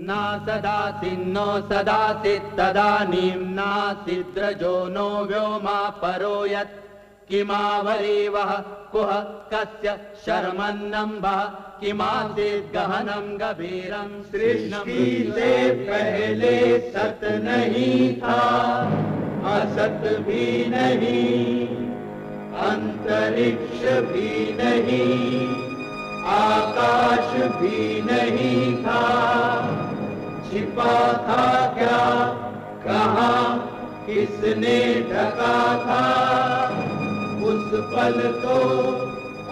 ना सदासि नो सदासि तदानीं नासिद्रजो नो व्योमा परो यत् किमावरीवः कुह कस्य शर्मन्नम्भः किमासीत् गहनं गभीरं सृष्टि से पहले सत नहीं था, असत भी नहीं, अंतरिक्ष भी नहीं, आकाश भी नहीं था। छिपा था क्या, कहाँ, किसने ढका था? उस पल तो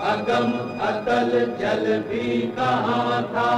अगम अतल जल भी कहाँ था।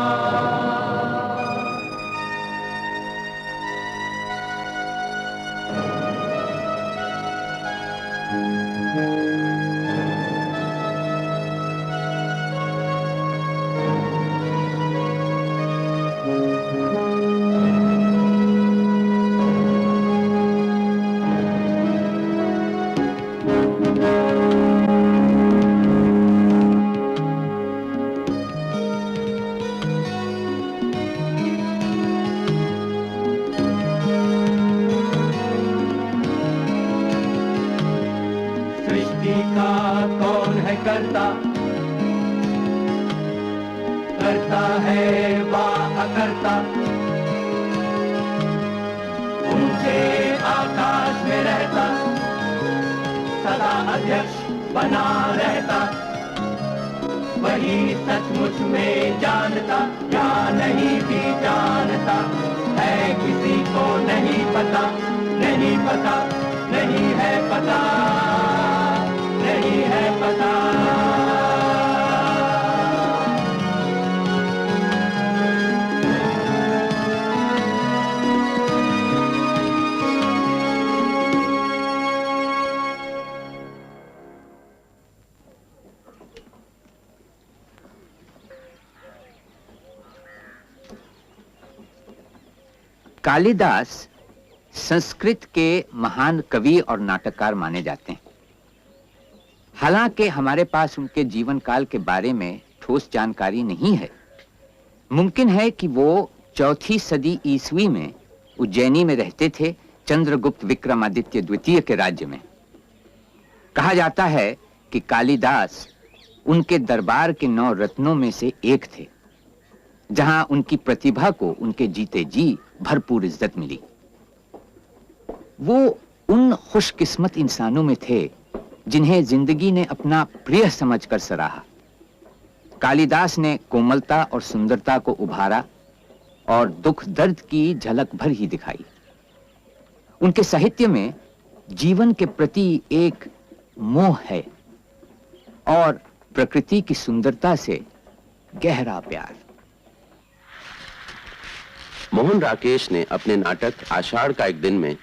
करता है वा अकर्ता, ऊंचे आकाश में रहता, सदा अध्यक्ष बना रहता, वही सचमुच में जानता या नहीं भी जानता है, किसी को नहीं पता, नहीं पता, नहीं है पता, नहीं है पता। कालिदास संस्कृत के महान कवि और नाटककार माने जाते हैं। हालांकि हमारे पास उनके जीवन काल के बारे में ठोस जानकारी नहीं है। मुमकिन है कि वो 4वीं सदी ईस्वी में उज्जैनी में रहते थे, चंद्रगुप्त विक्रमादित्य द्वितीय के राज्य में। कहा जाता है कि कालिदास उनके दरबार के 9 रत्नों में से एक थे, जहां उनकी प्रतिभा को उनके जीते जी भरपूर इज्जत मिली। वो उन खुशकिस्मत इंसानों में थे जिन्हें जिंदगी ने अपना प्रिय समझकर सराहा। कालिदास ने कोमलता और सुंदरता को उभारा और दुख दर्द की झलक भर ही दिखाई। उनके साहित्य में जीवन के प्रति एक मोह है और प्रकृति की सुंदरता से गहरा प्यार। मोहन राकेश ने अपने नाटक आषाढ़ का एक दिन में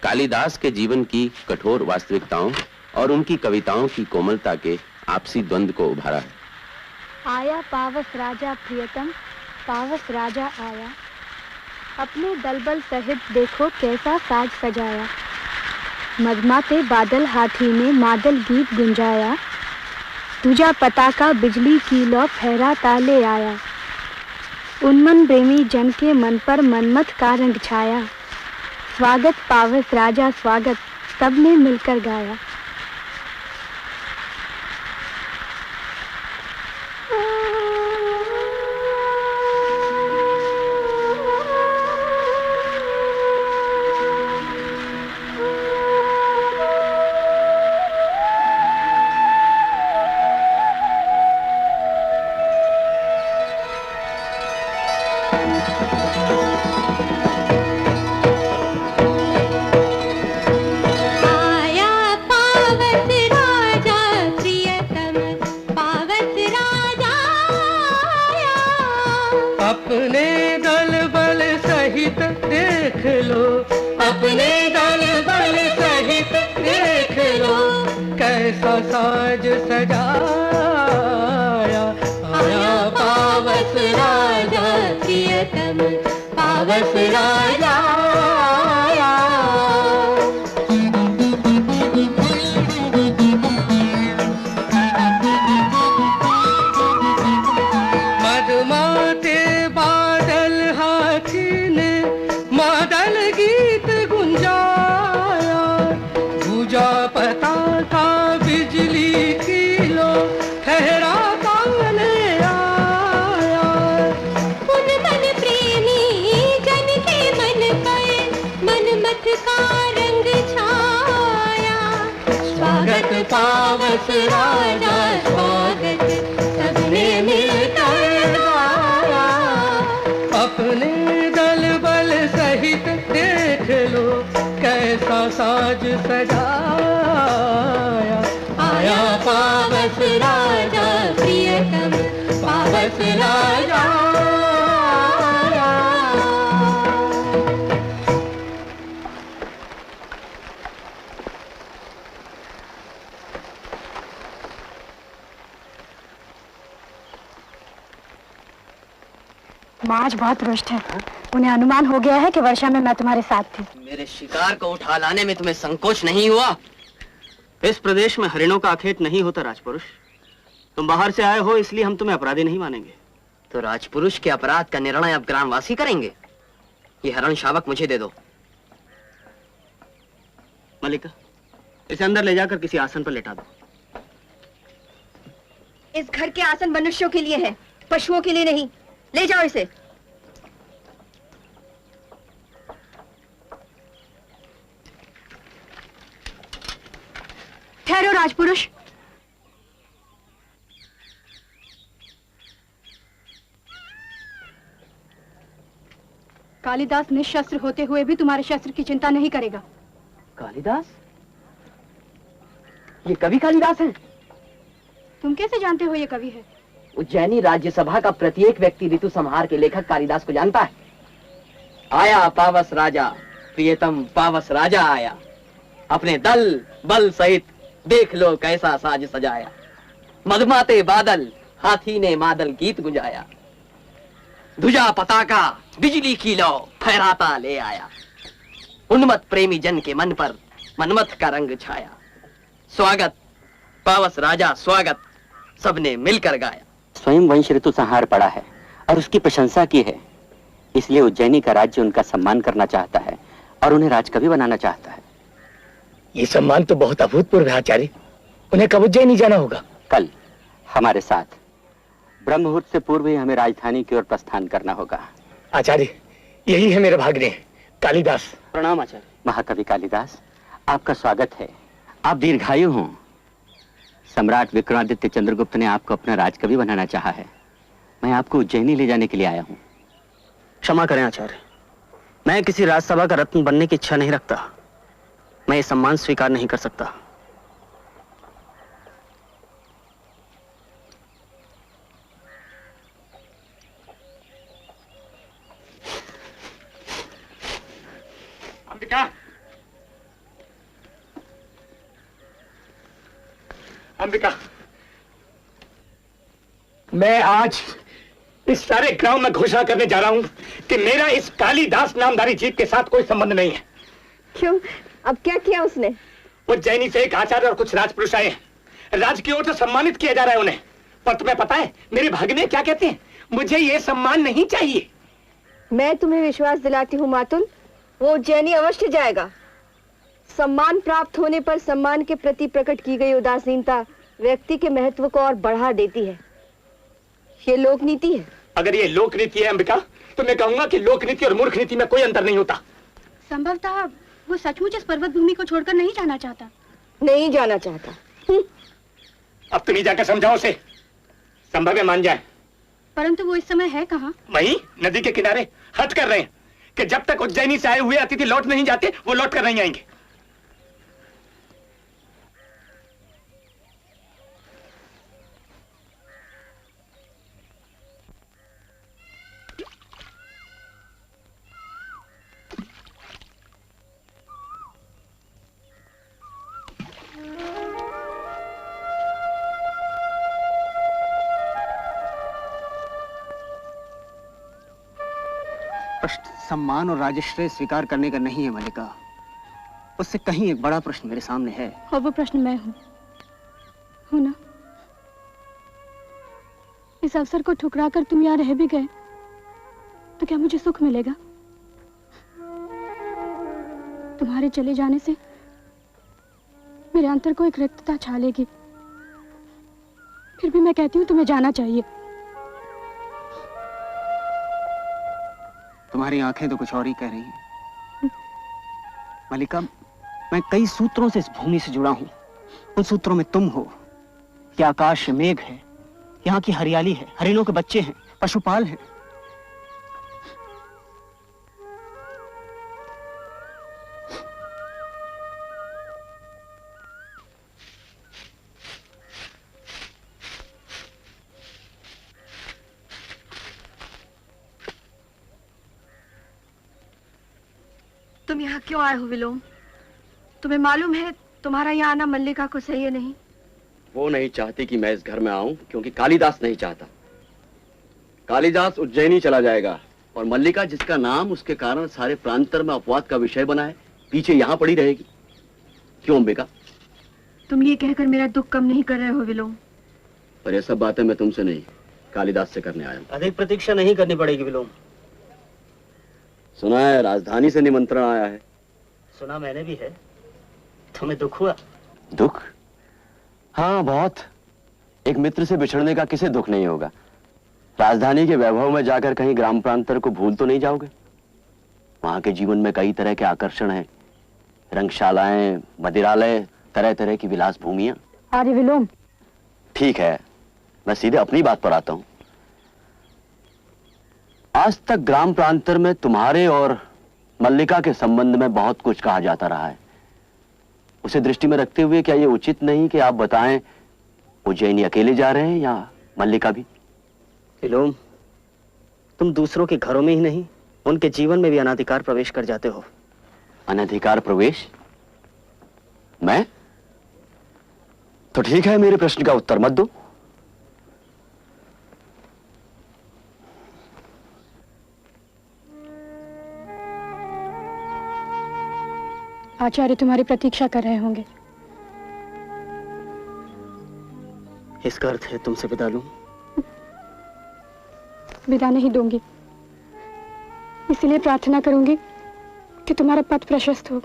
कालिदास के जीवन की कठोर वास्तविकताओं और उनकी कविताओं की कोमलता के आपसी द्वंद्व को उभारा है। आया पावस राजा प्रियतम, पावस राजा आया, अपने दलबल सहित देखो कैसा साज सजाया, मधमाते बादल हाथी ने मादल गीत गुंजाया, तुझा पताका बिजली की लो फहरा ताले आया, उन्मन प्रेमी जन के मन पर मनमत का रंग छाया, स्वागत पावस राजा स्वागत, सबने मिलकर गाया। साज सजाया, आया पावस राजा प्रियतम, पावस राजा आया। मधमाते बादल हाथी पावस राजा स्वागत सबने मिलकर गाया। अपने दल बल सहित देख लो कैसा साज सजाया। आया पावस राजा प्रियतम पावस राजा आया। माँ आज बहुत रुष्ट है। उन्हें अनुमान हो गया है कि वर्षा में मैं तुम्हारे साथ थी। मेरे शिकार को उठा लाने में तुम्हें संकोच नहीं हुआ? इस प्रदेश में हरिणों का अखेट नहीं होता राजपुरुष। तुम बाहर से आए हो इसलिए हम तुम्हें अपराधी नहीं मानेंगे। तो राजपुरुष के अपराध का निर्णय अब ग्रामवासी करेंगे। ये हरण शावक मुझे दे दो। मलिका, इसे अंदर ले जाकर किसी आसन पर लेटा दो। इस घर के आसन मनुष्यों के लिए है, पशुओं के लिए नहीं। ले जाओ इसे। ठहरो राजपुरुष। कालिदास निशस्त्र होते हुए भी तुम्हारे शस्त्र की चिंता नहीं करेगा। कालिदास? ये कवि कालिदास है? तुम कैसे जानते हो ये कवि है? उज्जैनी राज्यसभा का प्रत्येक व्यक्ति ऋतु संहार के लेखक कालिदास को जानता है। आया पावस राजा प्रियतम पावस राजा आया। अपने दल बल सहित देख लो कैसा साज सजाया। मधुमाते बादल हाथी ने मादल गीत गुंजाया। ध्वजा पताका बिजली की लौ फहराता ले आया। उन्मत्त प्रेमी जन के मन पर मनमथ का रंग छाया। स्वागत पावस राजा स्वागत सबने मिलकर गाया। स्वयं वंश ऋतु संहार पड़ा है और उसकी प्रशंसा की है, इसलिए उज्जैनी का राज्य उनका सम्मान करना चाहता है और उन्हें राजकवि बनाना चाहता है। ये सम्मान तो बहुत अभूतपूर्व है आचार्य। उन्हें कब उज्जैनी जाना होगा? कल हमारे साथ। ब्रह्म मुहूर्त से पूर्व ही हमें राजधानी की ओर प्रस्थान करना होगा। आचार्य, यही है मेरे भाग्ने कालिदास। प्रणाम आचार्य। महाकवि कालिदास, आपका स्वागत है। आप दीर्घायु हों। सम्राट विक्रमादित्य चंद्रगुप्त ने आपको अपना राजकवि बनाना चाहा है। मैं आपको उज्जैनी ले जाने के लिए आया हूँ। क्षमा करें आचार्य, मैं किसी राजसभा का रत्न बनने की इच्छा नहीं रखता। मैं ये सम्मान स्वीकार नहीं कर सकता। अंबिका, अंबिका, मैं आज इस सारे गांव में घोषणा करने जा रहा हूं कि मेरा इस कालिदास नामधारी जीव के साथ कोई संबंध नहीं है। क्यों? अब क्या किया उसने? उज्जैनी से एक आचार्य और कुछ राजपुरुष आए हैं। राज की ओर से सम्मानित किया जा रहा है उन्हें। पर तुम्हें पता है मेरे भाग्ने क्या कहते हैं? मुझे ये सम्मान नहीं चाहिए। मैं तुम्हें विश्वास दिलाती हूँ मातुल, वो उज्जैनी अवश्य जाएगा। सम्मान प्राप्त होने पर सम्मान के प्रति प्रकट की गई उदासीनता व्यक्ति के महत्व को और बढ़ा देती है। ये लोक नीति है। अगर ये लोक नीति है अंबिका, तो मैं कहूंगा कि लोक नीति और मूर्ख नीति में कोई अंतर नहीं होता। संभवतः वो सचमुच इस पर्वत भूमि को छोड़कर नहीं जाना चाहता। नहीं जाना चाहता। अब तुम ही जाकर समझाओ उसे, संभव है मान जाए। परंतु वो इस समय है कहाँ? वहीं नदी के किनारे हट कर रहे हैं कि जब तक उज्जैनी से आए हुए अतिथि लौट नहीं जाते वो लौट कर नहीं आएंगे। प्रश्न सम्मान और राजश्रेय स्वीकार करने का नहीं है मलिका। उससे कहीं एक बड़ा प्रश्न मेरे सामने है। और वो प्रश्न मैं हूँ ना? इस अवसर को ठुकराकर तुम यहाँ रह भी गए तो क्या मुझे सुख मिलेगा? तुम्हारे चले जाने से मेरे अंतर को एक रिक्तता छा लेगी। फिर भी मैं कहती हूँ तुम्हें जाना चाहिए। तुम्हारी आंखें तो कुछ और ही कह रही हैं। मलिका, मैं कई सूत्रों से इस भूमि से जुड़ा हूं। उन सूत्रों में तुम हो, कि आकाश मेघ है, यहाँ की हरियाली है, हरिणों के बच्चे हैं, पशुपाल हैं। तुम यहाँ क्यों आए हो विलोम? तुम्हें मालूम है तुम्हारा यहाँ आना मल्लिका को सही है नहीं? वो नहीं चाहती कि मैं इस घर में आऊं, क्योंकि कालिदास नहीं चाहता। कालिदास उज्जैनी चला जाएगा और मल्लिका, जिसका नाम उसके कारण सारे प्रांतर में अपवाद का विषय बना है, पीछे यहाँ पड़ी रहेगी। क्यों अंबिका? तुम ये कहकर मेरा दुख कम नहीं कर रहे हो विलोम। पर ये सब बातें मैं तुमसे नहीं, कालिदास से करने आया हूँ। अधिक प्रतीक्षा नहीं करनी पड़ेगी विलोम। सुना है राजधानी से निमंत्रण आया है। सुना मैंने भी है। तुम्हें दुख हुआ? दुख? हाँ, बहुत। एक मित्र से बिछड़ने का किसे दुख नहीं होगा। राजधानी के वैभव में जाकर कहीं ग्राम प्रांतर को भूल तो नहीं जाओगे? वहां के जीवन में कई तरह के आकर्षण हैं, रंगशालाएं, मदिरालय, तरह तरह की विलास भूमियां। अरे विलोम, ठीक है, मैं सीधे अपनी बात पर आता हूं। आज तक ग्राम प्रांतर में तुम्हारे और मल्लिका के संबंध में बहुत कुछ कहा जाता रहा है। उसे दृष्टि में रखते हुए क्या यह उचित नहीं कि आप बताएं, उज्जैनी अकेले जा रहे हैं या मल्लिका भी? विलोम, तुम दूसरों के घरों में ही नहीं, उनके जीवन में भी अनाधिकार प्रवेश कर जाते हो। अनधिकार प्रवेश? मैं? तो ठीक है, मेरे प्रश्न का उत्तर मत दो। आचार्य तुम्हारी प्रतीक्षा कर रहे होंगे। इसका अर्थ है तुमसे विदा लूं? विदा नहीं दूंगी, इसलिए प्रार्थना करूंगी कि तुम्हारा पथ प्रशस्त हो।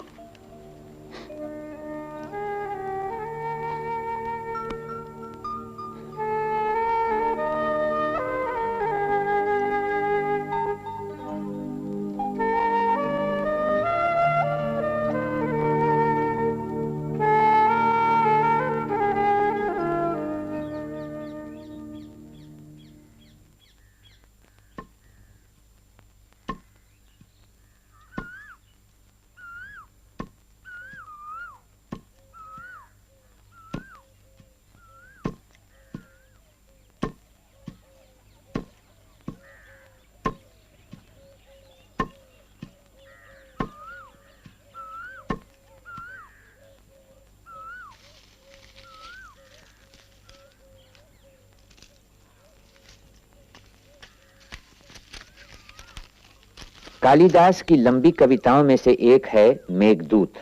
कालिदास की लंबी कविताओं में से एक है मेघदूत।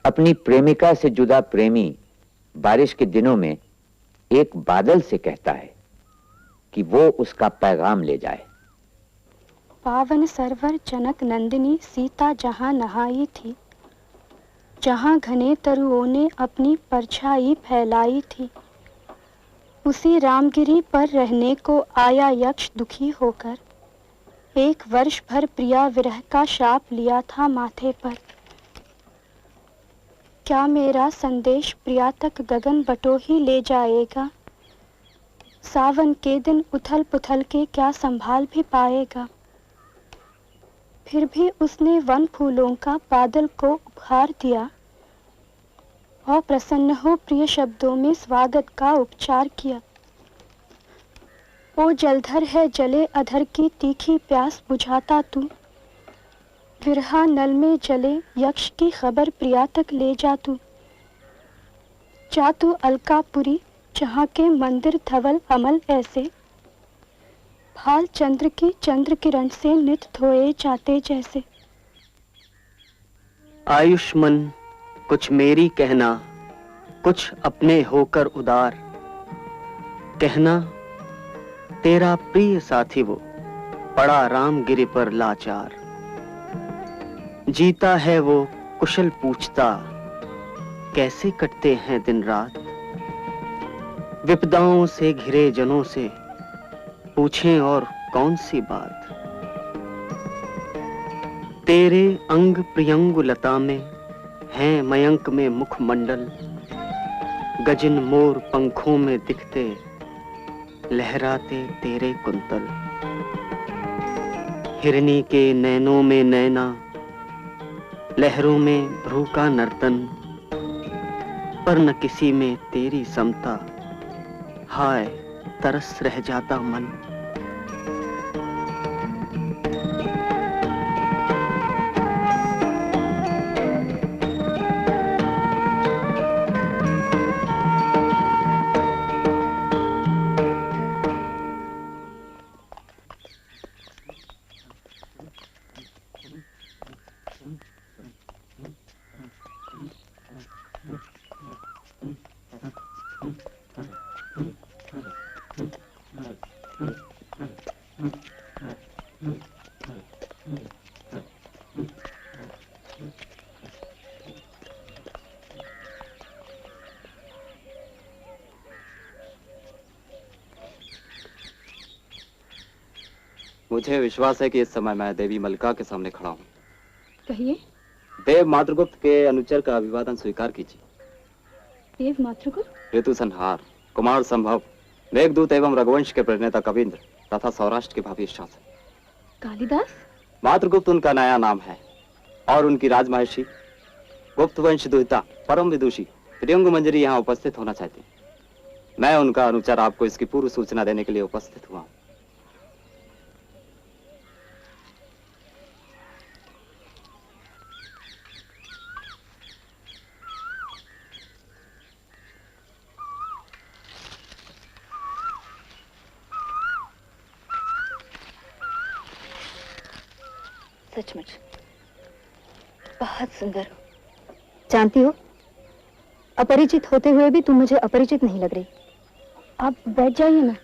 अपनी प्रेमिका से जुदा प्रेमी बारिश के दिनों में एक बादल से कहता है कि वो उसका पैगाम ले जाए। पावन सरवर जनक नंदिनी सीता जहां नहाई थी, जहां घने तरुओं ने अपनी परछाई फैलाई थी, उसी रामगिरी पर रहने को आया यक्ष दुखी होकर, एक वर्ष भर प्रिया विरह का शाप लिया था माथे पर। क्या मेरा संदेश प्रिया तक गगन बटो ही ले जाएगा? सावन के दिन उथल पुथल के क्या संभाल भी पाएगा? फिर भी उसने वन फूलों का बादल को उपहार दिया और प्रसन्न हो प्रिय शब्दों में स्वागत का उपचार किया। ओ जलधर है जले अधर की तीखी प्यास बुझाता तू, विरहा नल में जले यक्ष की खबर प्रिया तक ले जा तू। जा तू अलकापुरी जहाँ के मंदिर धवल अमल ऐसे, भाल चंद्र की चंद्र किरण से नित धोए जाते जैसे। आयुष्मन कुछ मेरी कहना, कुछ अपने होकर उदार, कहना तेरा प्रिय साथी वो पड़ा रामगिरी पर लाचार। जीता है वो कुशल पूछता, कैसे कटते हैं दिन रात, विपदाओं से घिरे जनों से पूछें और कौन सी बात। तेरे अंग प्रियंगु लता में हैं मयंक में मुखमंडल, गजिन मोर पंखों में दिखते, लहराते तेरे कुंतल। हिरनी के नैनों में नैना, लहरों में भ्रू का नर्तन, पर न किसी में तेरी समता। हाय तरस रह जाता मन। मुझे विश्वास है कि इस समय मैं देवी मल्लिका के सामने खड़ा हूँ। कहिए। देव मातृगुप्त के अनुचर का अभिवादन स्वीकार कीजिए। देव मातृगुप्त? ऋतु संहार, कुमार संभव, मेघदूत एवं रघुवंश के प्रणेता कविंद्र तथा सौराष्ट्र के भावी शासक कालिदास। मातृगुप्त उनका नया नाम है और उनकी राजमहर्षि गुप्त वंश दुहिता परम विदुषी प्रियंग मंजरी यहाँ उपस्थित होना चाहती। मैं उनका अनुचर आपको इसकी पूर्व सूचना देने के लिए उपस्थित हुआ हूँ। सचमुच बहुत सुंदर हो। जानती हो, अपरिचित होते हुए भी तुम मुझे अपरिचित नहीं लग रही। आप बैठ जाइए ना।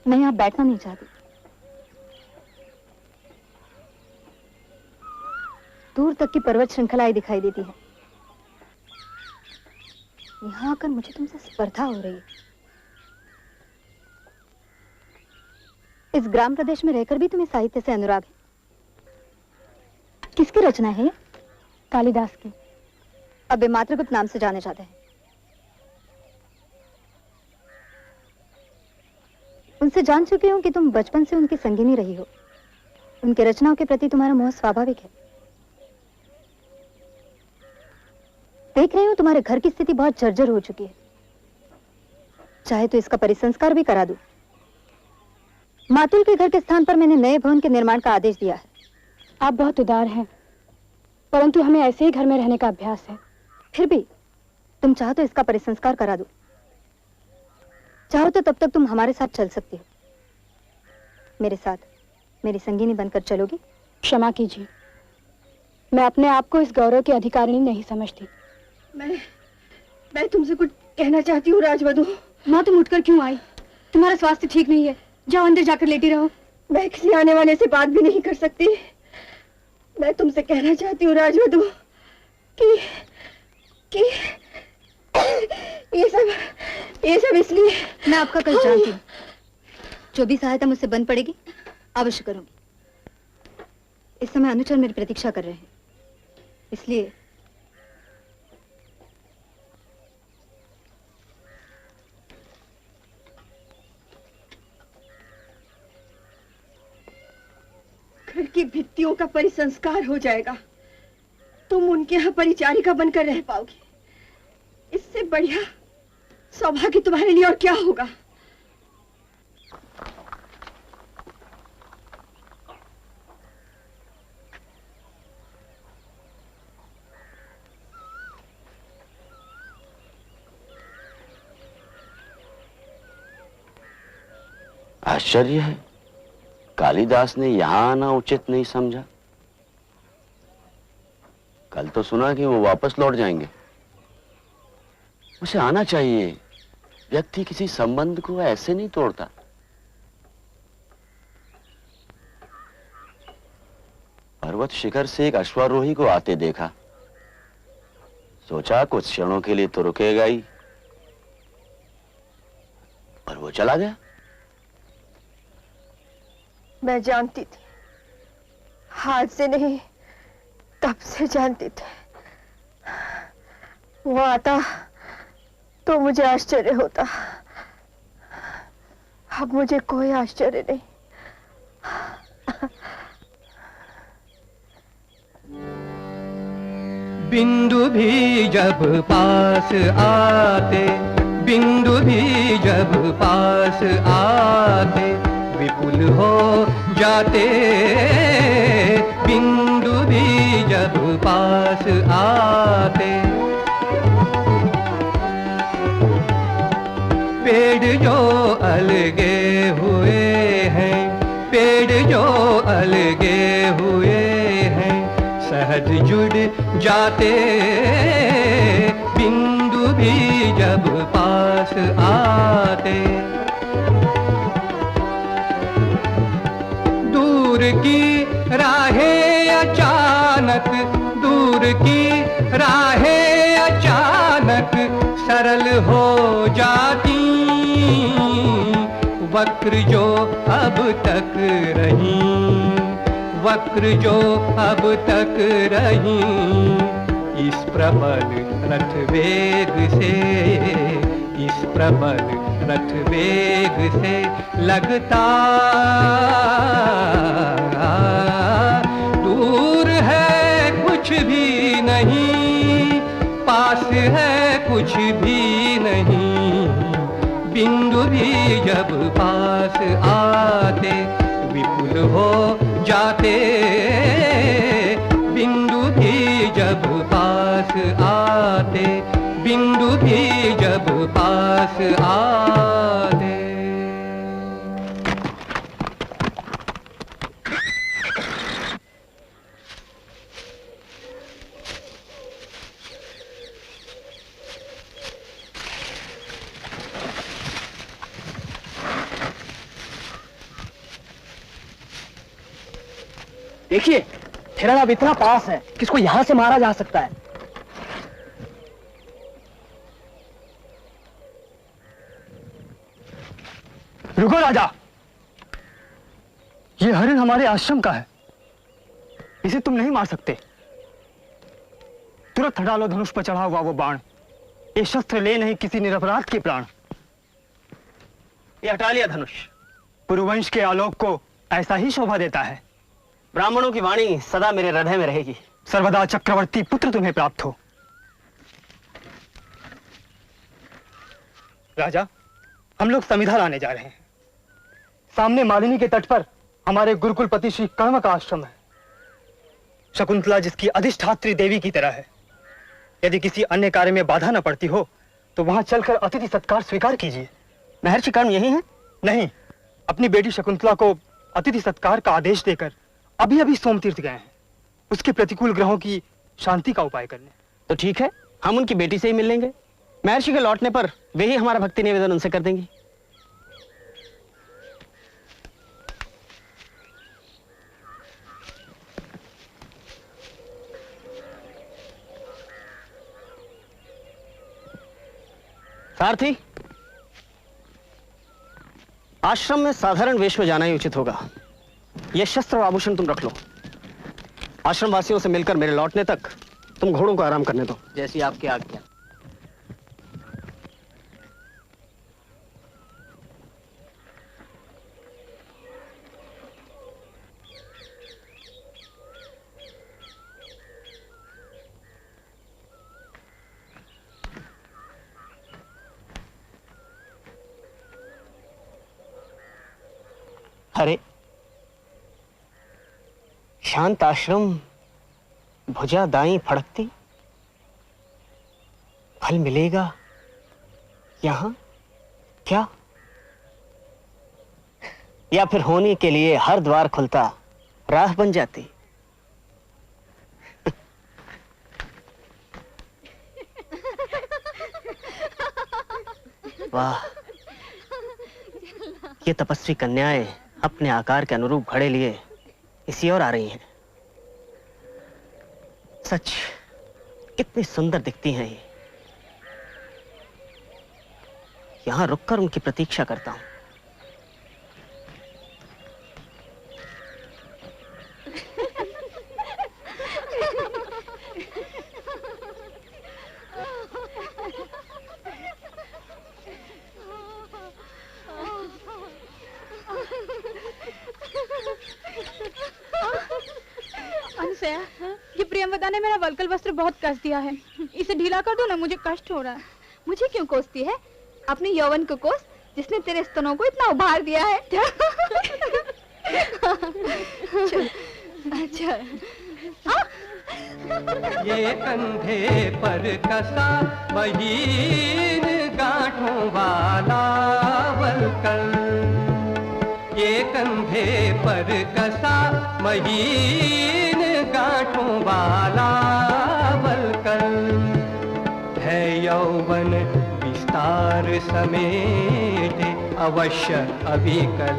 मैं यहाँ बैठना नहीं चाहती। दूर तक की पर्वत श्रृंखलाएं दिखाई देती है। यहाँ आकर मुझे तुमसे स्पर्धा हो रही है। इस ग्राम प्रदेश में रहकर भी तुम्हें साहित्य से अनुराग है। किसकी रचना है? कालिदास की। अब वे मातृगुप्त नाम से जाने जाते हैं। उनसे जान चुकी हूं कि तुम बचपन से उनकी संगिनी रही हो। उनके रचनाओं के प्रति तुम्हारा मोह स्वाभाविक है। देख रही हूं तुम्हारे घर की स्थिति बहुत जर्जर हो चुकी है। चाहे तो इसका परिसंस्कार भी करा दूं। मातुल के घर के स्थान पर मैंने नए भवन के निर्माण का आदेश दिया है। आप बहुत उदार हैं, परंतु हमें ऐसे ही घर में रहने का अभ्यास है। फिर भी तुम चाहो तो इसका परिसंस्कार करा दो। चाहो तो तब तक तुम हमारे साथ चल सकती हो। मेरे साथ मेरी संगिनी बनकर चलोगी? क्षमा कीजिए, मैं अपने आप को इस गौरव की अधिकारिणी नहीं समझती। मैं तुमसे कुछ कहना चाहती हूँ राजवधू। माँ, तुम उठकर क्यों आई? तुम्हारा स्वास्थ्य ठीक नहीं है। जाओ अंदर जाकर लेटी रहो। मैं किसी आने वाले से बात भी नहीं कर सकती। मैं तुमसे कहना चाहती हूँ राजवधू कि ये सब इसलिए। मैं आपका कष्ट जानती हूँ। जो भी सहायता मुझसे बन पड़ेगी अवश्य करूंगी। इस समय अनुचर मेरी प्रतीक्षा कर रहे हैं, इसलिए घर की भित्तियों का परिसंस्कार हो जाएगा। तुम उनके यहाँ परिचारिका बनकर रह पाओगी। इससे बढ़िया सौभाग्य तुम्हारे लिए और क्या होगा। आश्चर्य है, कालिदास ने यहां आना उचित नहीं समझा। कल तो सुना कि वो वापस लौट जाएंगे। उसे आना चाहिए। व्यक्ति किसी संबंध को ऐसे नहीं तोड़ता। पर्वत शिखर से एक अश्वारोही को आते देखा। सोचा कुछ क्षणों के लिए तो रुकेगा ही, पर वो चला गया। मैं जानती थी हाथ से नहीं तब से जानते थे। वो आता तो मुझे आश्चर्य होता, अब मुझे कोई आश्चर्य नहीं। बिंदु भी जब पास आते, बिंदु भी जब पास आते, विपुल हो जाते। बिंदु भी जब पास आते, पेड़ जो अलगे हुए हैं, पेड़ जो अलगे हुए हैं, सहज जुड़ जाते। बिंदु भी जब पास आते, दूर की राहें अचानक, दूर की राहें अचानक सरल हो जाती। वक्र जो अब तक रही, वक्र जो अब तक रही, इस प्रबल रथ वेग से, इस प्रबल रथ वेग से लगता। दूर है कुछ भी नहीं, पास है कुछ भी नहीं। बिंदु भी जब पास आते, विपुल हो जाते। बिंदु भी जब पास आते, बिंदु भी जब पास आते। देखिए, हिरण अब इतना पास है कि इसको यहां से मारा जा सकता है। रुको राजा, ये हरिण हमारे आश्रम का है, इसे तुम नहीं मार सकते। तुरंत हटा लो धनुष पर चढ़ा हुआ वो बाण। ये शस्त्र ले नहीं किसी निरपराध के प्राण। ये हटा लिया धनुष। पुरुवंश के आलोक को ऐसा ही शोभा देता है। ब्राह्मणों की वाणी सदा मेरे हृदय में रहेगी। सर्वदा चक्रवर्ती पुत्र तुम्हें प्राप्त हो। राजा, हम लोग समिधा लाने जा रहे हैं। सामने मालिनी के तट पर हमारे गुरुकुलपति श्री कर्ण का आश्रम है। शकुंतला जिसकी अधिष्ठात्री देवी की तरह है। यदि किसी अन्य कार्य में बाधा न पड़ती हो तो वहां चलकर अतिथि सत्कार स्वीकार कीजिए। महर्षि कर्ण यही है? नहीं, अपनी बेटी शकुंतला को अतिथि सत्कार का आदेश देकर अभी अभी सोमतीर्थ गए हैं, उसके प्रतिकूल ग्रहों की शांति का उपाय करने। तो ठीक है, हम उनकी बेटी से ही मिल लेंगे। महर्षि के लौटने पर वे ही हमारा भक्ति निवेदन उनसे कर देंगी। सारथी, आश्रम में साधारण वेश में जाना ही उचित होगा। यह शस्त्र और आभूषण तुम रख लो। आश्रम वासियों से मिलकर मेरे लौटने तक तुम घोड़ों को आराम करने दो। जैसी आपकी आज्ञा। अरे, शांत आश्रम, भुजा दाई फड़कती, फल मिलेगा यहां क्या? या फिर होने के लिए हर द्वार खुलता राह बन जाती। वाह, ये तपस्वी कन्याएं अपने आकार के अनुरूप घड़े लिए इसी ओर आ रही हैं। सच कितनी सुंदर दिखती हैं ये। यहां रुककर उनकी प्रतीक्षा करता हूं। अनुसया, ये प्रियंवदा ने मेरा वल्कल वस्त्र बहुत कस दिया है, इसे ढीला कर दो ना, मुझे कष्ट हो रहा है। मुझे क्यों कोसती है? अपने यौवन को कोस, जिसने तेरे स्तनों को इतना उभार दिया है। अच्छा। ये कंधे पर कसा महीन गांठों वाला वल्कल, ये कंधे पर कसा महीन गांठों वाला वल्कल, है यौवन विस्तार समेटे अवश्य अविकल।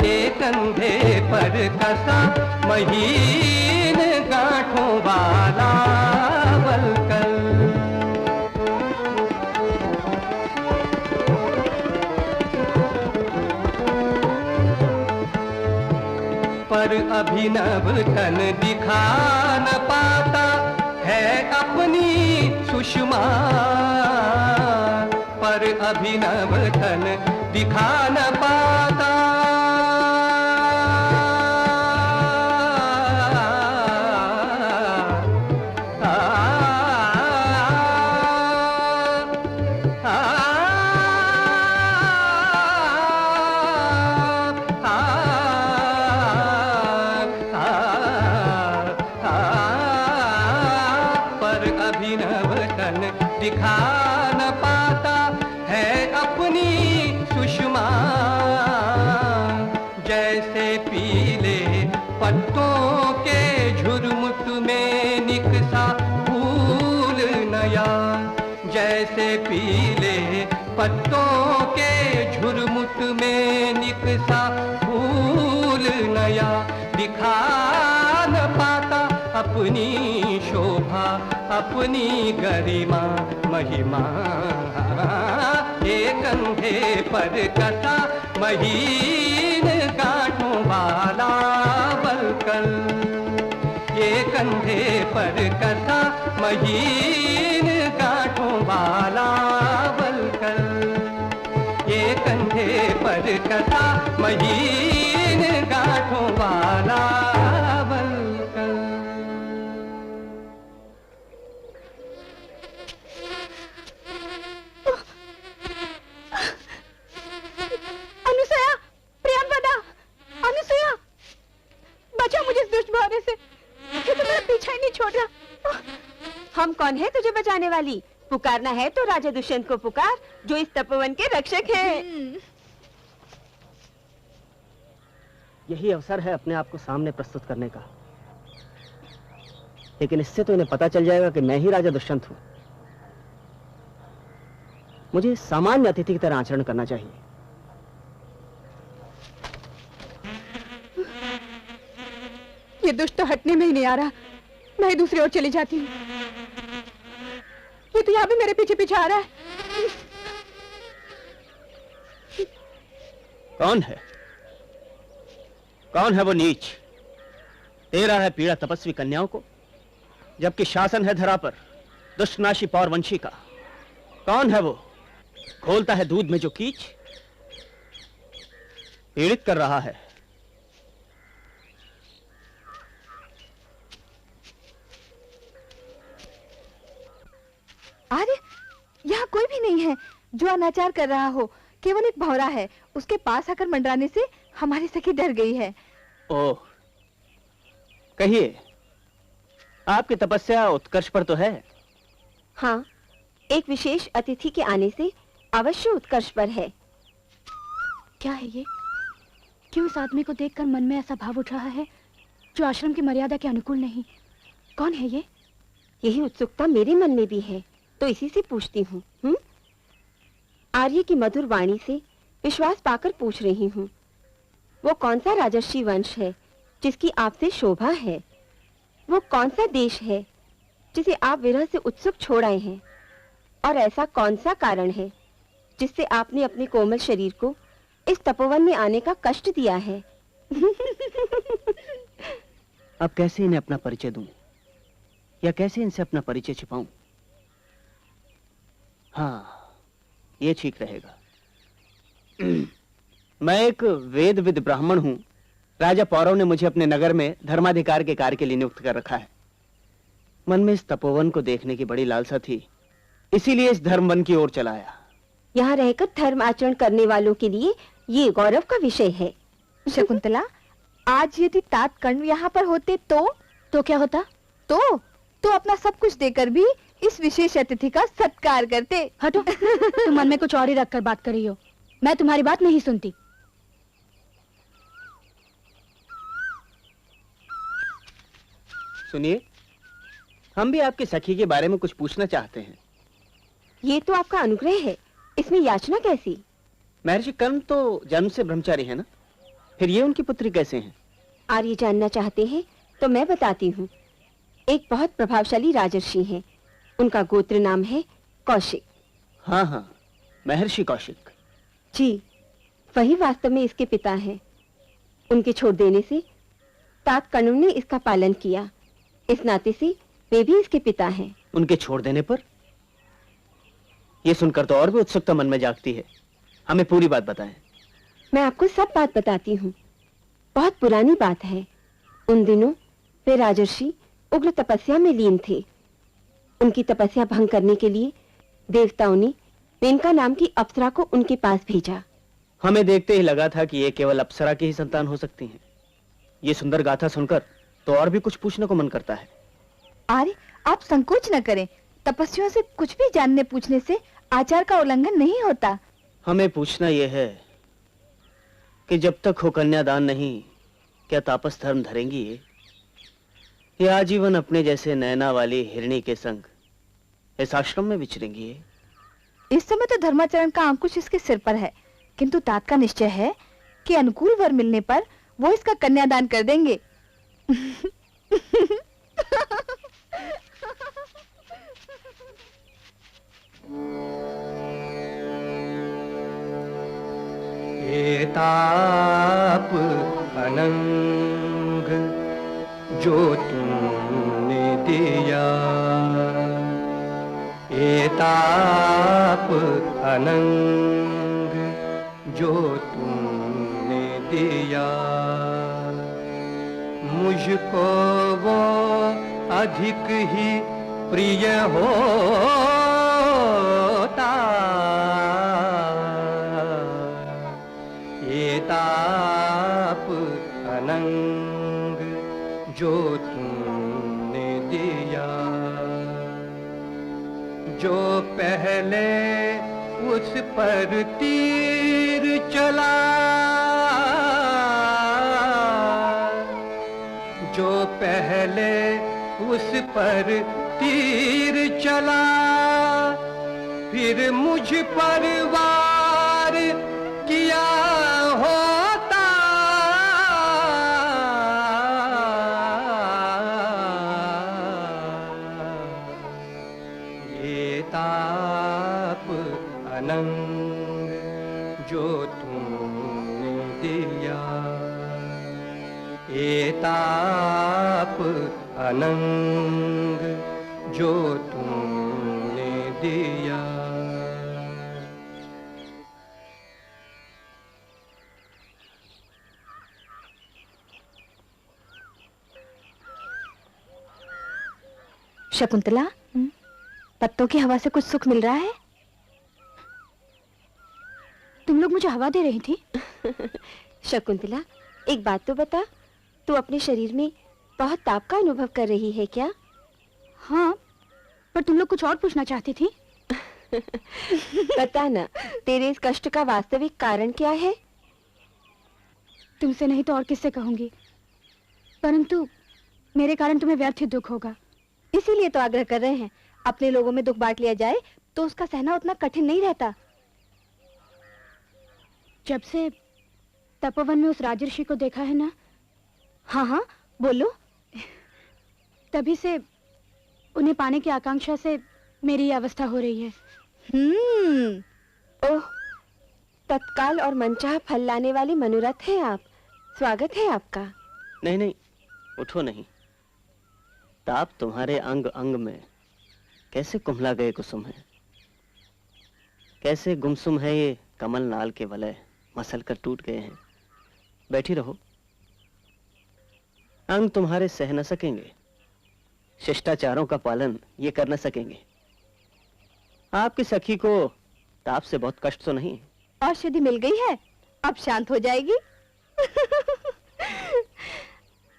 एक कंधे पर कसा महीन गांठों वाला वल्कल, पर अभिनव तन दिखा न पाता है अपनी सुषमा, पर अभिनव तन दिखा न पाता, दिखा न पाता है अपनी सुषमा, जैसे पीले पत्तों के झुरमुट में निकसा फूल नया, जैसे पीले पत्तों के झुरमुट में निकसा फूल नया, दिखा न पाता अपनी शोभा अपनी गरिमा महिमा, एक कंधे पर कसा महीन गांठों वाला वल्कल, ये कंधे पर कसा महीन गांठों वाला वल्कल, ये कंधे पर कसा महीन गांठों वाला वल्कल। अनुसया, प्रियंवदा, अनुसया, बचा मुझे इस दुष्ट भावने से, ये तो मेरा पीछा ही नहीं छोड़ रहा। हम कौन है तुझे बचाने वाली? पुकारना है तो राजा दुष्यंत को पुकार, जो इस तपोवन के रक्षक हैं। यही अवसर है अपने आप को सामने प्रस्तुत करने का, लेकिन इससे तो इन्हें पता चल जाएगा कि मैं ही राजा दुष्यंत हूं। मुझे सामान्य अतिथि की तरह आचरण करना चाहिए। ये दुष्ट तो हटने में ही नहीं आ रहा, मैं ही दूसरी ओर चली जाती हूँ। ये तो यहाँ भी मेरे पीछे पीछे आ रहा है। कौन है? कौन है वो नीच? दे रहा है पीड़ा तपस्वी कन्याओं को, जबकि शासन है धरा पर दुष्टनाशी पौरवंशी का। कौन है वो? खोलता है दूध में जो कीच, पीड़ित कर रहा है। अरे यहाँ कोई भी नहीं है जो अनाचार कर रहा हो, केवल एक भौरा है। उसके पास आकर मंडराने से हमारी सखी डर गई है। ओह, कहिए, आपकी तपस्या उत्कर्ष पर तो है? हाँ, एक विशेष अतिथि के आने से अवश्य उत्कर्ष पर है। क्या है ये? क्यों इस आदमी को देखकर मन में ऐसा भाव उठ रहा है जो आश्रम की मर्यादा के अनुकूल नहीं? कौन है ये? यही उत्सुकता मेरे मन में भी है, तो इसी से पूछती हूँ। आर्य की मधुर वाणी से विश्वास पाकर पूछ रही हूँ, वो कौन सा राजर्षि वंश है जिसकी आपसे शोभा है? वो कौन सा देश है जिसे आप विरह से उत्सुक छोड़ आए हैं? और ऐसा कौन सा कारण है जिससे आपने अपने कोमल शरीर को इस तपोवन में आने का कष्ट दिया है? अब कैसे इन्हें अपना परिचय दूं, या कैसे इनसे अपना परिचय छिपाऊं? हाँ, ये ठीक रहेगा। मैं एक वेदविद ब्राह्मण हूं, राजा पौरव ने मुझे अपने नगर में धर्माधिकार के कार्य के लिए नियुक्त कर रखा है। मन में इस तपोवन को देखने की बड़ी लालसा थी, इसीलिए इस धर्मवन की ओर चला आया। यहाँ रहकर धर्म आचरण करने वालों के लिए ये गौरव का विषय है। शकुंतला, आज यदि तात कर्ण यहाँ पर होते तो क्या होता? तो अपना सब कुछ देकर भी इस विशेष अतिथि का सत्कार करते। हटो, तुम मन में कुछ और ही रखकर बात कर रही हो। मैं तुम्हारी बात नहीं सुनती। सुनिए, हम भी आपकी सखी के बारे में कुछ पूछना चाहते हैं। ये तो आपका अनुग्रह है, इसमें याचना कैसी? महर्षि कर्ण तो जन्म से ब्रह्मचारी है ना, फिर ये उनकी पुत्री कैसे हैं? आर्य जानना चाहते हैं तो मैं बताती हूँ। एक बहुत प्रभावशाली राजर्षि हैं, उनका गोत्र नाम है कौशिक। हाँ हाँ, महर्षि कौशिक। जी, वही वास्तव में इसके पिता हैं। उनके छोड़ देने से तात कर्ण ने इसका पालन किया, इस नाते से वे भी इसके पिता हैं। उनके छोड़ देने पर? यह सुनकर तो और भी उत्सुकता मन में जागती है। हमें पूरी बात बताएं। मैं आपको सब बात बताती हूँ। बहुत पुरानी बात है। उन दिनों वे राजर्षि उग्र तपस्या में लीन थे। उनकी तपस्या भंग करने के लिए देवताओं ने मेनका नाम की अप्सरा को उनके पास भेजा। हमें देखते ही लगा था कि ये केवल अप्सरा की ही संतान हो सकती हैं। ये सुंदर गाथा सुनकर तो और भी कुछ पूछने को मन करता है। आर्य, आप संकोच न करें। तपस्वियों से कुछ भी जानने पूछने से आचार का उल्लंघन नहीं होता। हमें पूछना यह है कि जब तक हो कन्यादान नहीं, क्या तापस धर्म धरेंगी ये आजीवन अपने जैसे नैना वाली हिरणी के संग इस आश्रम में विचरेंगी? इस समय तो धर्माचरण का अंकुश इसके सिर पर है, किंतु तात का निश्चय है कि अनुकूल वर मिलने पर वो इसका कन्यादान कर देंगे। ताप अनंग जो तुमने दिया, ताप अनंग जो तुमने दिया, मुझको वो अधिक ही प्रिय होता। ताप अनंग जो तुमने दिया, जो पहले उस पर तीर चला, जो पहले उस पर तीर चला, फिर मुझ पर वार किया होता। ये ताप अनंग जो तुमने दिया, ये ताप अनंग जो तुमने दिया। शकुंतला, पत्तों की हवा से कुछ सुख मिल रहा है? तुम लोग मुझे हवा दे रही थी? शकुंतला, एक बात तो बता, तू अपने शरीर में बहुत ताप का अनुभव कर रही है क्या? हाँ, पर तुम लोग कुछ और पूछना चाहती थी। बता ना, तेरे इस कष्ट का वास्तविक कारण क्या है? तुमसे नहीं तो और किससे कहूंगी, परंतु मेरे कारण तुम्हें व्यर्थ ही दुख होगा। इसीलिए तो आग्रह कर रहे हैं, अपने लोगों में दुख बांट लिया जाए तो उसका सहना उतना कठिन नहीं रहता। जब से तपोवन में उस राजर्षि को देखा है ना। हाँ हाँ, बोलो। तभी से उन्हें पाने की आकांक्षा से मेरी ये अवस्था हो रही है। ओह, तत्काल और मनचाहा फल लाने वाले मनोरथ हैं आप। स्वागत है आपका। नहीं नहीं, उठो नहीं। ताप तुम्हारे अंग अंग में कैसे कुम्हला गए कुसुम है, कैसे गुमसुम है ये कमल नाल के वलय, मसल कर टूट गए हैं। बैठी रहो, अंग तुम्हारे सह न सकेंगे, शिष्टाचारों का पालन ये कर न सकेंगे। आपकी सखी को ताप से बहुत कष्ट तो नहीं? औषधि मिल गई है, अब शांत हो जाएगी।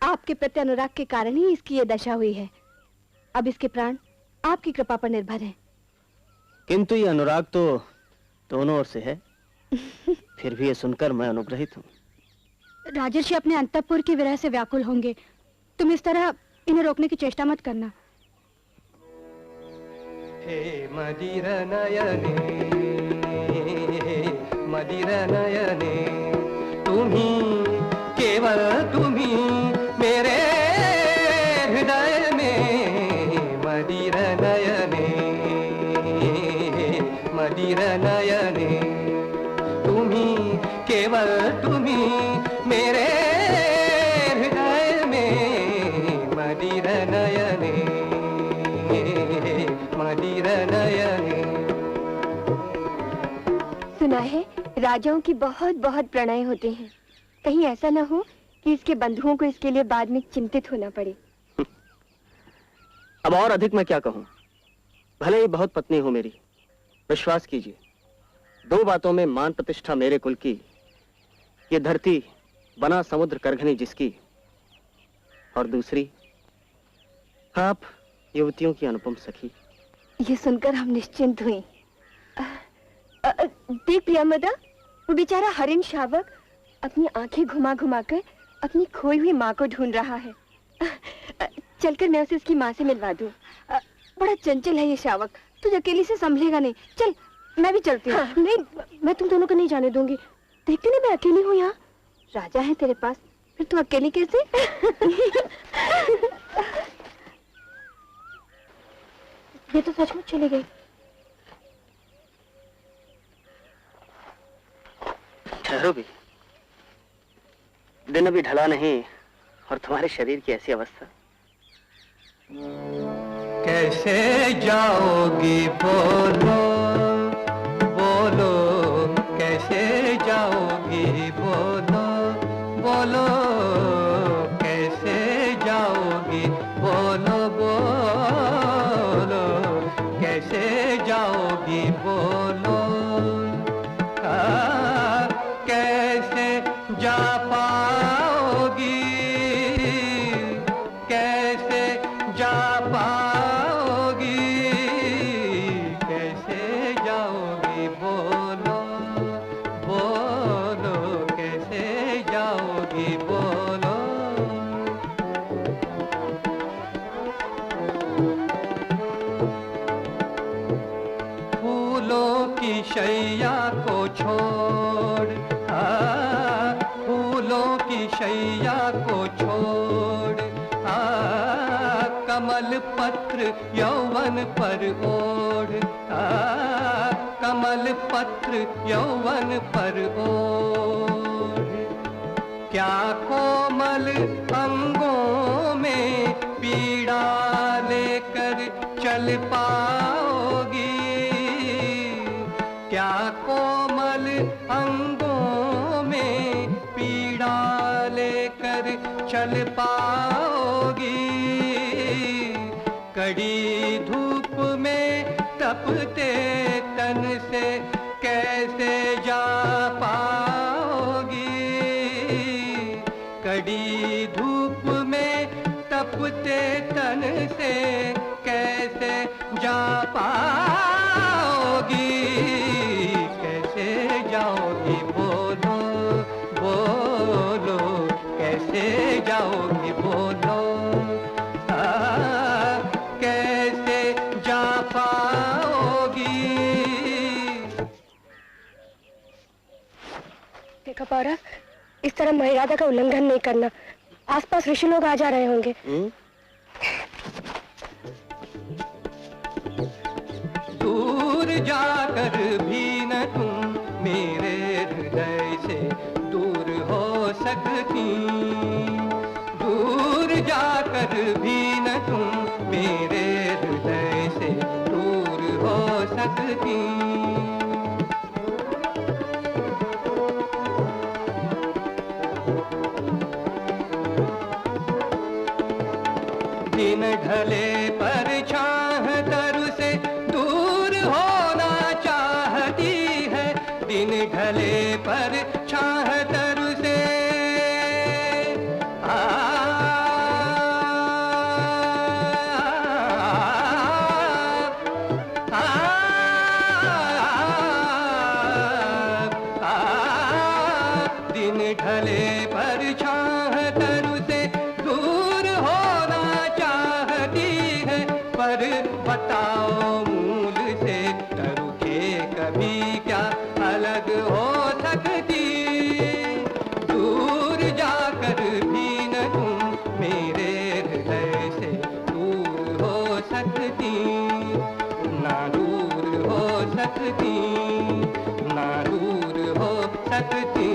आपके प्रति अनुराग के कारण ही इसकी ये दशा हुई है। अब इसके प्राण आपकी कृपा पर निर्भर हैं। किंतु ये अनुराग तो दोनों ओर से है। फिर भी ये सुनकर मैं अनुग्रहित हूँ। राजर्षि अपने अंतःपुर की विरह से व्याकुल होंगे। तुम इस तरह इन्हें रोकने की चेष्टा मत करना। हे मदिर नयने, मदिर नयने, तुम्ही केवल तुम्ही मेरे हृदय में। मदिर नयने, मदिर नयने, तुम्ही केवल तुम्ही मेरे हृदय में। मदिर नयने, मदिर नयने। सुना है राजाओं की बहुत बहुत प्रणय होते हैं। कहीं ऐसा न हो कि इसके बंधुओं को इसके लिए बाद में चिंतित होना पड़े। अब और अधिक मैं क्या कहूँ। भले ही बहुत पत्नी हो मेरी, विश्वास कीजिए, दो बातों में मान प्रतिष्ठा मेरे कुल की, ये धरती बना समुद्र करघनी जिसकी, और दूसरी आप युवतियों की अनुपम सखी। ये सुनकर हम निश्चिंत हुए। देख प्रियमदा, वो बेचारा हरिण शावक अपनी आंखें घुमा घुमा कर अपनी खोई हुई माँ को ढूंढ रहा है। चलकर मैं उसे उसकी माँ से मिलवा दूं। बड़ा चंचल है ये शावक, तुझे अकेली से संभलेगा नहीं। चल मैं भी चलती हूँ। हाँ। नहीं, मैं तुम दोनों को नहीं जाने दूंगी। देखते नहीं मैं अकेली हूँ यहाँ। राजा है तेरे पास, फिर तू अकेली कैसे? ये तो सचमुच चली गई। ठहरो भी, दिन अभी ढला नहीं और तुम्हारे शरीर की ऐसी अवस्था। कैसे जाओगी बोलो, बोलो कैसे जाओगी बोलो, बोलो कैसे जाओगी बोलो, बोलो कैसे जाओगी बोलो। कैसे जा पाओगी, कैसे जा पाओगी, कैसे जाओगी बोलो, बोलो कैसे जाओगी बोलो। फूलों की शैया को छोड़, फूलों की शैया को छोड़, कमल पत्र यौवन पर ओढ़, कमल पत्र यौवन पर ओढ़। क्या कोमल अंगों में पीड़ा लेकर चल पाओगी, क्या कोमल अंगों में पीड़ा लेकर चल पाओगी। कड़ी धूप में तपते तन से कैसे जा पाओगी, कड़ी धूप में तपते तन से कैसे जा पाओगी। कैसे जाओगी बोलो, बोलो कैसे जाओगी बोलो, कैसे जा पाओगी। देखा पौरा, इस तरह मर्यादा का उल्लंघन नहीं करना। आसपास ऋषि लोग आ जा रहे होंगे। दूर जाकर भी न तुम मेरे हृदय से दूर हो सकती, दूर जाकर भी न तुम मेरे हृदय से दूर हो सकती। दिन ढले पर छाह तरु से दिन ढले पर छाह तरु से दूर होना चाहती है, पर बताओ मूल से तरु के कभी क्या अलग हो सकती। दूर जाकर भी न तुम मेरे हृदय से दूर हो सकती, ना दूर हो सकती, ना दूर हो सकती।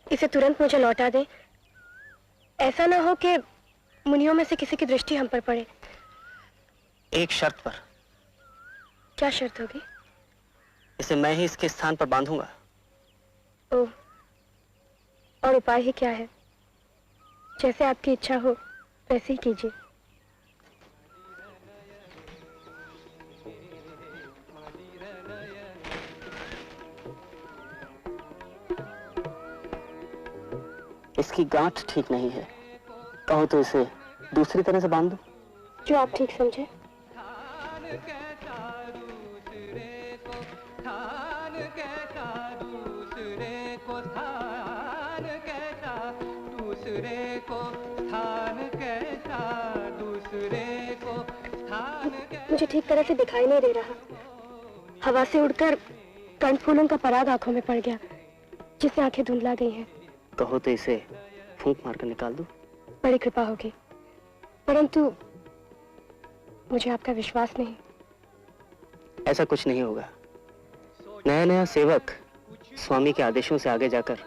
इसे तुरंत मुझे लौटा दे। ऐसा ना हो कि मुनियों में से किसी की दृष्टि हम पर पड़े। एक शर्त पर। क्या शर्त होगी? इसे मैं ही इसके स्थान पर बांधूंगा। ओह, और उपाय ही क्या है? जैसे आपकी इच्छा हो वैसे ही कीजिए। इसकी गांठ ठीक नहीं है, कहो तो इसे दूसरी तरह से बांध दो। जो आप ठीक समझे। मुझे ठीक तरह से दिखाई नहीं दे रहा। हवा से उड़कर कर्णफूलों का पराग आंखों में पड़ गया, जिससे आंखें धुंधला गई हैं। कहो तो इसे फूंक मारकर निकाल दूं। बड़ी कृपा होगी, परंतु मुझे आपका विश्वास नहीं। ऐसा कुछ नहीं होगा। नया नया सेवक स्वामी के आदेशों से आगे जाकर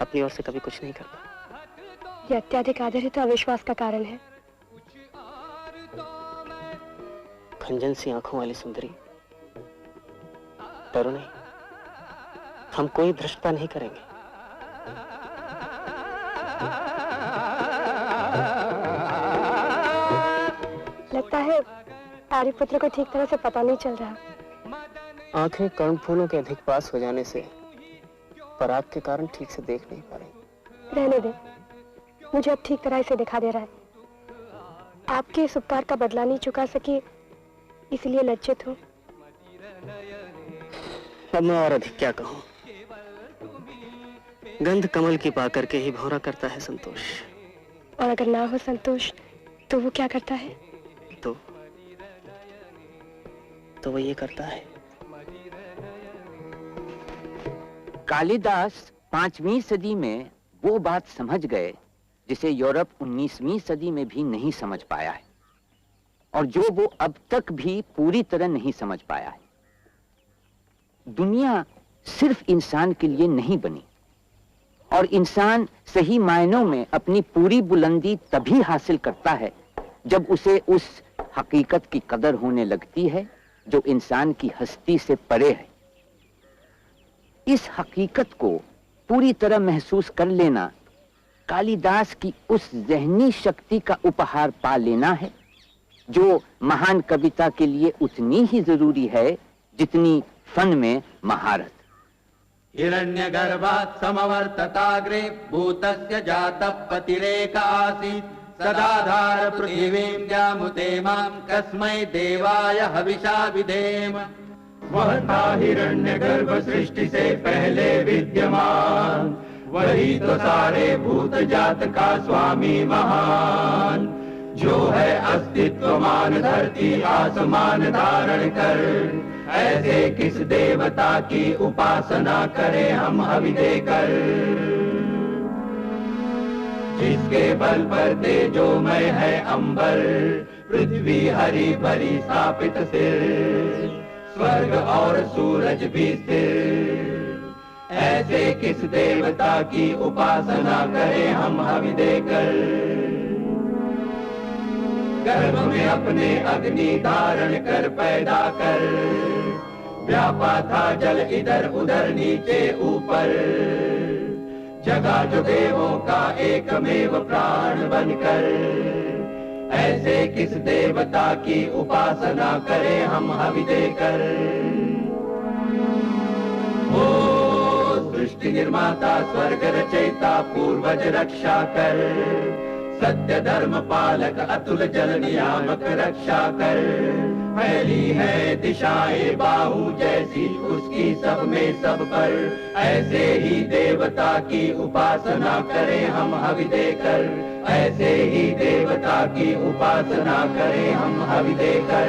अपनी ओर से कभी कुछ नहीं करता। ये अत्यधिक आदर ही तो अविश्वास का कारण है। खंजन सी आंखों वाली सुंदरी, डरो नहीं, हम कोई धृष्टता नहीं करेंगे। लगता है आर्यपुत्र को ठीक तरह से पता नहीं चल रहा। आंखें कर्णफूलों के अधिक पास हो जाने से पराग के कारण ठीक से देख नहीं पा रही। रहने दे, मुझे अब ठीक तरह से दिखा दे रहा है। आपके इस उपकार का बदला नहीं चुका सकी, इसलिए लज्जित हूँ। अब मैं और अधिक क्या कहूँ। गंध कमल की पाकर के ही भौरा करता है संतोष। और अगर ना हो संतोष तो वो क्या करता है? तो वो ये करता है। कालिदास 5वीं सदी में वो बात समझ गए जिसे यूरोप 19वीं सदी में भी नहीं समझ पाया है, और जो वो अब तक भी पूरी तरह नहीं समझ पाया है। दुनिया सिर्फ इंसान के लिए नहीं बनी, और इंसान सही मायनों में अपनी पूरी बुलंदी तभी हासिल करता है जब उसे उस हकीकत की कदर होने लगती है जो इंसान की हस्ती से परे है। इस हकीकत को पूरी तरह महसूस कर लेना कालिदास की उस ज़हनी शक्ति का उपहार पा लेना है जो महान कविता के लिए उतनी ही जरूरी है जितनी फन में महारत। हिरण्यगर्भात् समवर्तताग्रे भूतस्य जातः पतिरेक आसीत् सदाधार पृथिवीं द्यामुते मां कस्मै देवाय हविषा विधेम। वह था हिरण्यगर्भ सृष्टि से पहले विद्यमान, वही तो सारे भूत जात का स्वामी महान, जो है अस्तित्वमान धरती आसमान धारण कर। ऐसे किस देवता की उपासना करें हम हवि देकर, जिसके बल पर तेजोमय है अंबर, पृथ्वी हरी भरी स्थापित सिर, स्वर्ग और सूरज भी स्थिर। ऐसे किस देवता की उपासना करें हम हवि देकर, गर्भ में अपने अग्नि धारण कर पैदा कर, व्यापा था जल इधर उधर नीचे ऊपर, जगा जो देवों का एकमेव प्राण बनकर। ऐसे किस देवता की उपासना करें हम हवि देकर। ओ सृष्टि निर्माता स्वर्ग रचयिता पूर्वज रक्षा कर, सत्य धर्म पालक अतुल जल नियामक रक्षा कर। फैली है दिशाएं बाहु जैसी उसकी सब में सब पर, ऐसे ही देवता की उपासना करें हम हवि देकर, ऐसे ही देवता की उपासना करें हम हवि देकर।